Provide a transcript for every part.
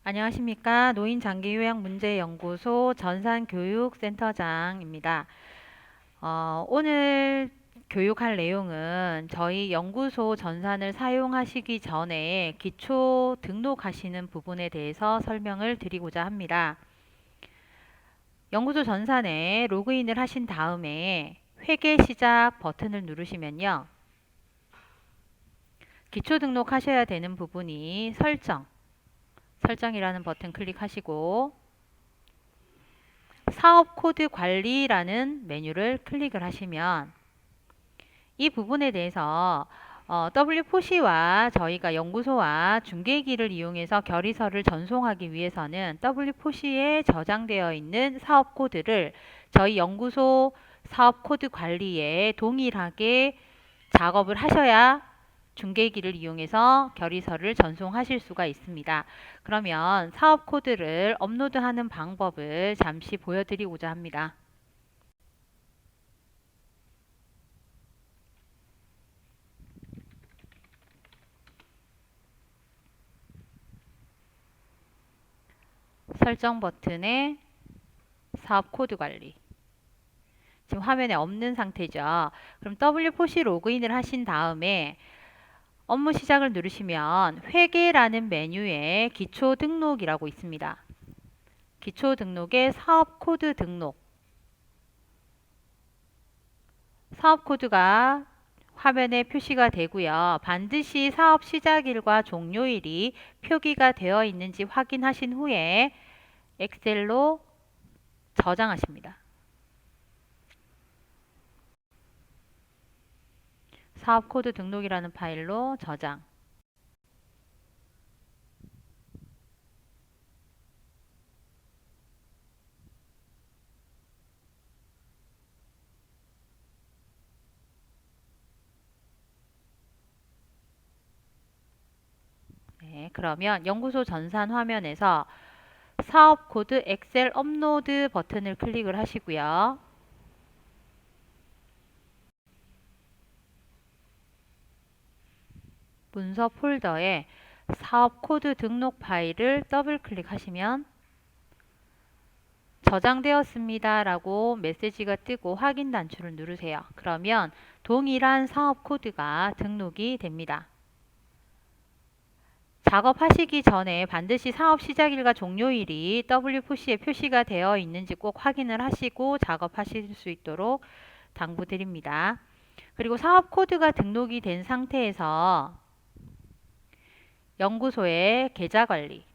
안녕하십니까. 노인장기요양문제연구소 전산교육센터장입니다. 오늘 교육할 내용은 저희 연구소 전산을 사용하시기 전에 기초 등록하시는 부분에 대해서 설명을 드리고자 합니다. 연구소 전산에 로그인을 하신 다음에 회계 시작 버튼을 누르시면요. 기초 등록하셔야 되는 부분이 설정이라는 버튼 클릭하시고 사업 코드 관리라는 메뉴를 클릭을 하시면 이 부분에 대해서 W4C와 저희가 연구소와 중계기를 이용해서 결의서를 전송하기 위해서는 W4C에 저장되어 있는 사업 코드를 저희 연구소 사업 코드 관리에 동일하게 작업을 하셔야 중계기를 이용해서 결의서를 전송하실 수가 있습니다. 그러면 사업 코드를 업로드하는 방법을 잠시 보여드리고자 합니다. 설정 버튼에 사업 코드 관리. 지금 화면에 없는 상태죠. 그럼 W4C 로그인을 하신 다음에 업무 시작을 누르시면 회계라는 메뉴에 기초 등록이라고 있습니다. 기초 등록에 사업 코드 등록. 사업 코드가 화면에 표시가 되고요. 반드시 사업 시작일과 종료일이 표기가 되어 있는지 확인하신 후에 엑셀로 저장하십니다. 사업 코드 등록이라는 파일로 저장. 네, 그러면 연구소 전산 화면에서 사업 코드 엑셀 업로드 버튼을 클릭을 하시고요. 문서 폴더에 사업 코드 등록 파일을 더블 클릭하시면 저장되었습니다 라고 메시지가 뜨고 확인 단추를 누르세요. 그러면 동일한 사업 코드가 등록이 됩니다. 작업하시기 전에 반드시 사업 시작일과 종료일이 W4C에 표시가 되어 있는지 꼭 확인을 하시고 작업하실 수 있도록 당부드립니다. 그리고 사업 코드가 등록이 된 상태에서 연구소의 계좌 관리.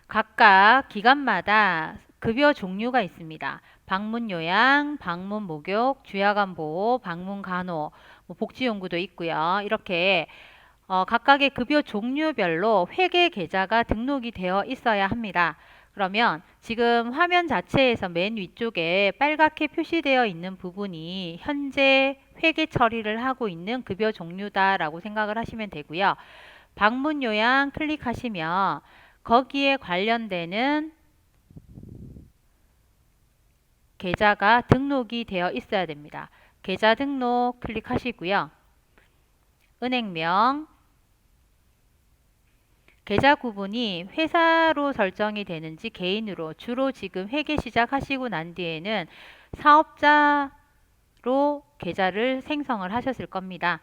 각각 기관마다 급여 종류가 있습니다. 방문 요양, 방문 목욕, 주야간 보호, 방문 간호, 복지연구도 있고요. 이렇게 각각의 급여 종류별로 회계 계좌가 등록이 되어 있어야 합니다. 그러면 지금 화면 자체에서 맨 위쪽에 빨갛게 표시되어 있는 부분이 현재 회계 처리를 하고 있는 급여 종류다라고 생각을 하시면 되고요. 방문 요양 클릭하시면 거기에 관련되는 계좌가 등록이 되어 있어야 됩니다. 계좌 등록 클릭하시고요. 은행명, 계좌 구분이 회사로 설정이 되는지 개인으로, 주로 지금 회계 시작하시고 난 뒤에는 사업자로 계좌를 생성을 하셨을 겁니다.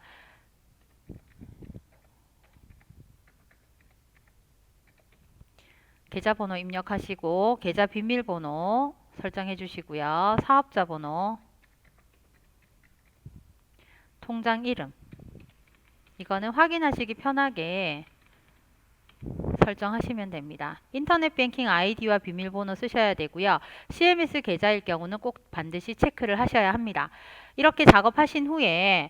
계좌번호 입력하시고 계좌 비밀번호 설정해 주시고요. 사업자 번호, 통장 이름, 이거는 확인하시기 편하게 설정하시면 됩니다. 인터넷 뱅킹 아이디와 비밀번호 쓰셔야 되고요. CMS 계좌일 경우는 꼭 반드시 체크를 하셔야 합니다. 이렇게 작업하신 후에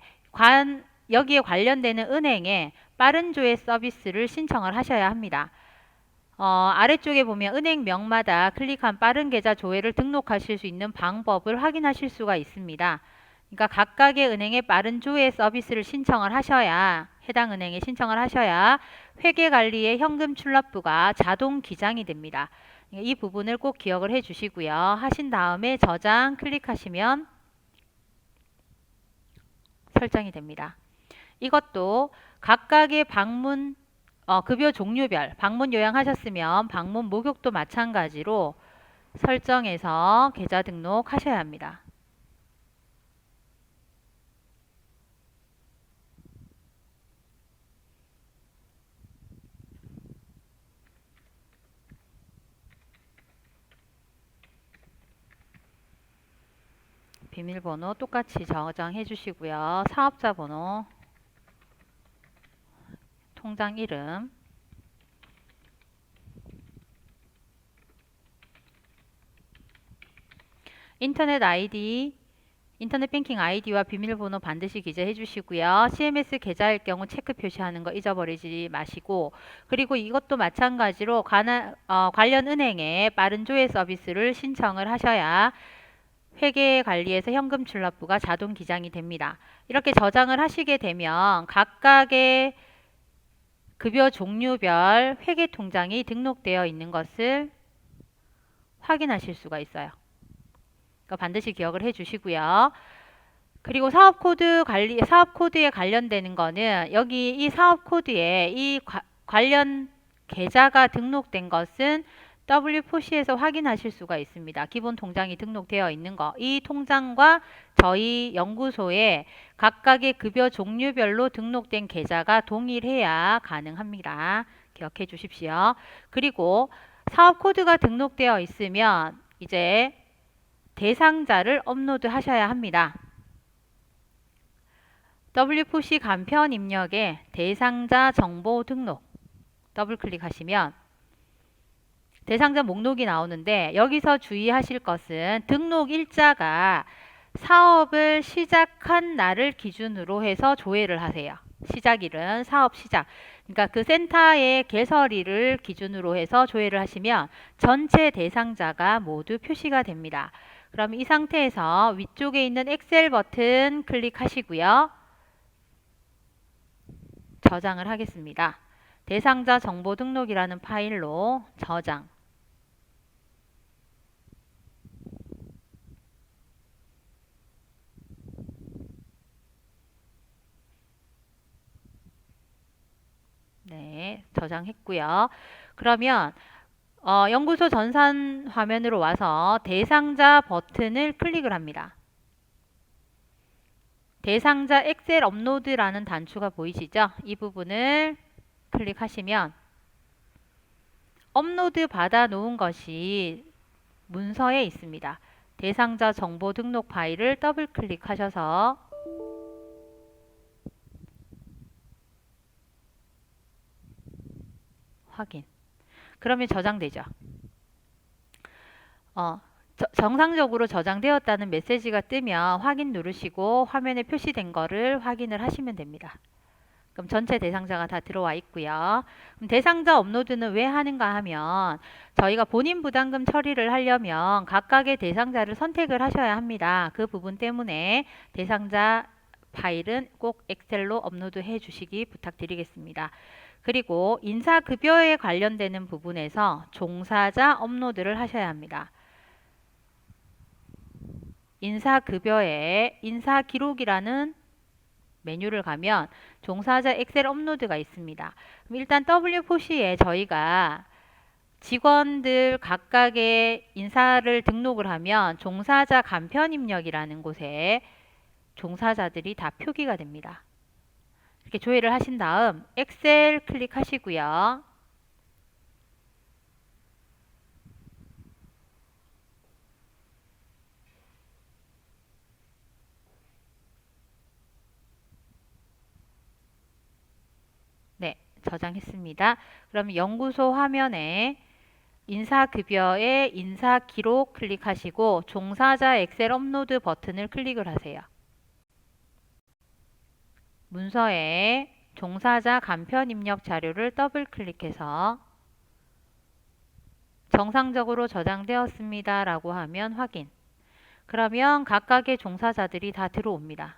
여기에 관련되는 은행에 빠른 조회 서비스를 신청을 하셔야 합니다. 아래쪽에 보면 은행명마다 클릭한 빠른 계좌 조회를 등록하실 수 있는 방법을 확인하실 수가 있습니다. 그러니까 각각의 은행에 빠른 조회 서비스를 신청을 하셔야, 해당 은행에 신청을 하셔야 회계관리의 현금 출납부가 자동 기장이 됩니다. 이 부분을 꼭 기억을 해 주시고요. 하신 다음에 저장 클릭하시면 설정이 됩니다. 이것도 각각의 방문 급여 종류별 방문 요양하셨으면 방문 목욕도 마찬가지로 설정해서 계좌 등록하셔야 합니다. 비밀번호 똑같이 저장해 주시고요. 사업자 번호, 통장 이름, 인터넷 뱅킹 아이디와 비밀번호 반드시 기재해 주시고요. CMS 계좌일 경우 체크 표시하는 거 잊어버리지 마시고, 그리고 이것도 마찬가지로 관련 은행에 빠른 조회 서비스를 신청을 하셔야 회계관리에서 현금출납부가 자동 기장이 됩니다. 이렇게 저장을 하시게 되면 각각의 급여 종류별 회계통장이 등록되어 있는 것을 확인하실 수가 있어요. 그러니까 반드시 기억을 해 주시고요. 그리고 사업 코드에 관련되는 거는 여기 이 사업 코드에 관련 계좌가 등록된 것은 W4C에서 확인하실 수가 있습니다. 기본 통장이 등록되어 있는 거. 이 통장과 저희 연구소에 각각의 급여 종류별로 등록된 계좌가 동일해야 가능합니다. 기억해 주십시오. 그리고 사업 코드가 등록되어 있으면 이제 대상자를 업로드 하셔야 합니다. W4C 간편 입력에 대상자 정보 등록 더블 클릭하시면 대상자 목록이 나오는데 여기서 주의하실 것은 등록 일자가 사업을 시작한 날을 기준으로 해서 조회를 하세요. 시작일은 사업 시작. 그러니까 그 센터의 개설일을 기준으로 해서 조회를 하시면 전체 대상자가 모두 표시가 됩니다. 그럼 이 상태에서 위쪽에 있는 엑셀 버튼 클릭하시고요. 저장을 하겠습니다. 대상자 정보 등록이라는 파일로 저장. 네, 저장했고요. 그러면 연구소 전산 화면으로 와서 대상자 버튼을 클릭을 합니다. 대상자 엑셀 업로드라는 단추가 보이시죠? 이 부분을 클릭하시면 업로드 받아 놓은 것이 문서에 있습니다. 대상자 정보 등록 파일을 더블 클릭하셔서 확인. 그러면 저장되죠. 정상적으로 저장되었다는 메시지가 뜨면 확인 누르시고 화면에 표시된 거를 확인을 하시면 됩니다. 그럼 전체 대상자가 다 들어와 있고요. 그럼 대상자 업로드는 왜 하는가 하면 저희가 본인 부담금 처리를 하려면 각각의 대상자를 선택을 하셔야 합니다. 그 부분 때문에 대상자 파일은 꼭 엑셀로 업로드 해 주시기 부탁드리겠습니다. 그리고 인사급여에 관련되는 부분에서 종사자 업로드를 하셔야 합니다. 인사급여에 인사기록이라는 메뉴를 가면 종사자 엑셀 업로드가 있습니다. 그럼 일단 W4C에 저희가 직원들 각각의 인사를 등록을 하면 종사자 간편 입력이라는 곳에 종사자들이 다 표기가 됩니다. 이렇게 조회를 하신 다음 엑셀 클릭하시고요. 네, 저장했습니다. 그럼 연구소 화면에 인사급여의 인사기록 클릭하시고 종사자 엑셀 업로드 버튼을 클릭을 하세요. 문서에 종사자 간편 입력 자료를 더블 클릭해서 정상적으로 저장되었습니다 라고 하면 확인. 그러면 각각의 종사자들이 다 들어옵니다.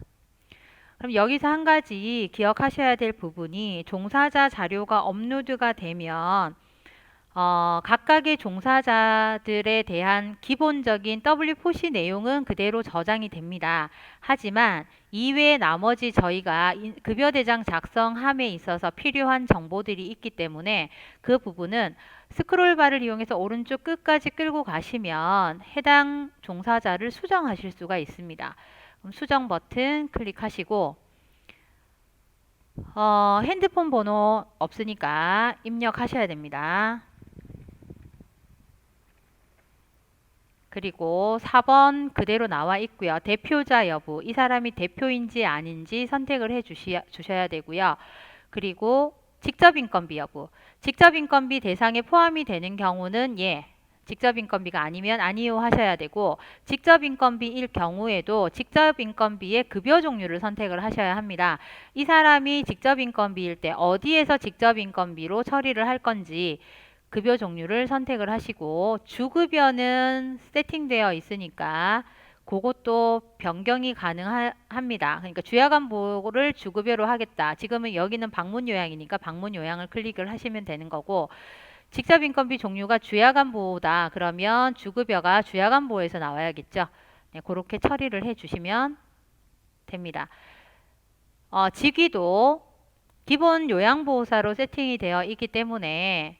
그럼 여기서 한 가지 기억하셔야 될 부분이 종사자 자료가 업로드가 되면 각각의 종사자들에 대한 기본적인 W4C 내용은 그대로 저장이 됩니다. 하지만 이외에 나머지 저희가 급여 대장 작성함에 있어서 필요한 정보들이 있기 때문에 그 부분은 스크롤바를 이용해서 오른쪽 끝까지 끌고 가시면 해당 종사자를 수정하실 수가 있습니다. 그럼 수정 버튼 클릭하시고 핸드폰 번호 없으니까 입력하셔야 됩니다. 그리고 4번 그대로 나와 있고요. 대표자 여부, 이 사람이 대표인지 아닌지 선택을 해 주셔야 되고요. 그리고 직접인건비 여부, 직접인건비 대상에 포함이 되는 경우는 예, 직접인건비가 아니면 아니요 하셔야 되고, 직접인건비일 경우에도 직접인건비의 급여 종류를 선택을 하셔야 합니다. 이 사람이 직접인건비일 때 어디에서 직접인건비로 처리를 할 건지 급여 종류를 선택을 하시고, 주급여는 세팅되어 있으니까 그것도 변경이 가능합니다. 그러니까 주야간보를 주급여로 하겠다. 지금은 여기는 방문 요양이니까 방문 요양을 클릭을 하시면 되는 거고, 직접 인건비 종류가 주야간보다 그러면 주급여가 주야간보에서 나와야겠죠. 네, 그렇게 처리를 해주시면 됩니다. 직위도 기본 요양보호사로 세팅이 되어 있기 때문에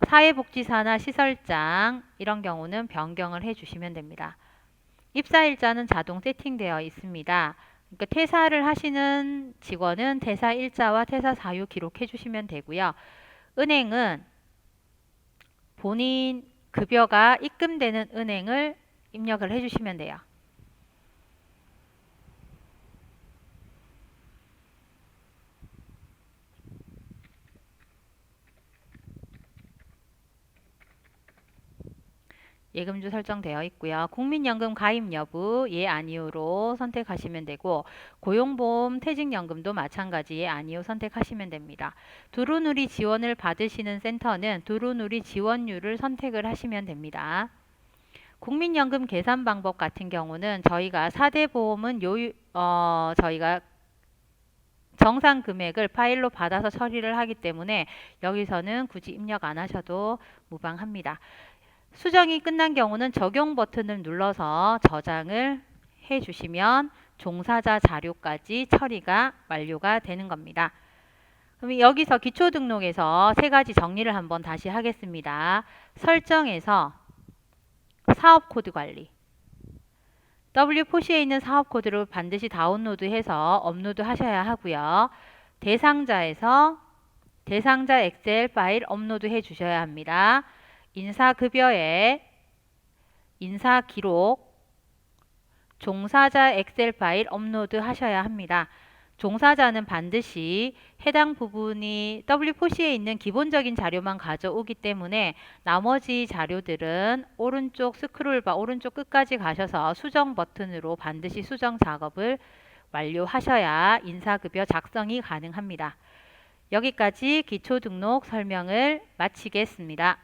사회복지사나 시설장 이런 경우는 변경을 해주시면 됩니다. 입사일자는 자동 세팅되어 있습니다. 그러니까 퇴사를 하시는 직원은 퇴사 일자와 퇴사 사유 기록해 주시면 되고요. 은행은 본인 급여가 입금되는 은행을 입력을 해 주시면 돼요. 예금주 설정되어 있고요. 국민연금 가입 여부 예 아니오로 선택하시면 되고, 고용보험 퇴직연금도 마찬가지 예 아니오 선택하시면 됩니다. 두루누리 지원을 받으시는 센터는 두루누리 지원율을 선택을 하시면 됩니다. 국민연금 계산 방법 같은 경우는 저희가 4대 보험은 저희가 정상 금액을 파일로 받아서 처리를 하기 때문에 여기서는 굳이 입력 안 하셔도 무방합니다. 수정이 끝난 경우는 적용 버튼을 눌러서 저장을 해 주시면 종사자 자료까지 처리가 완료가 되는 겁니다. 그럼 여기서 기초 등록에서 세 가지 정리를 한번 다시 하겠습니다. 설정에서 사업 코드 관리, W4C에 있는 사업 코드를 반드시 다운로드해서 업로드 하셔야 하고요. 대상자에서 대상자 엑셀 파일 업로드 해 주셔야 합니다. 인사급여에 인사기록, 종사자 엑셀 파일 업로드 하셔야 합니다. 종사자는 반드시 해당 부분이 W4C에 있는 기본적인 자료만 가져오기 때문에 나머지 자료들은 오른쪽 스크롤바 오른쪽 끝까지 가셔서 수정 버튼으로 반드시 수정 작업을 완료하셔야 인사급여 작성이 가능합니다. 여기까지 기초 등록 설명을 마치겠습니다.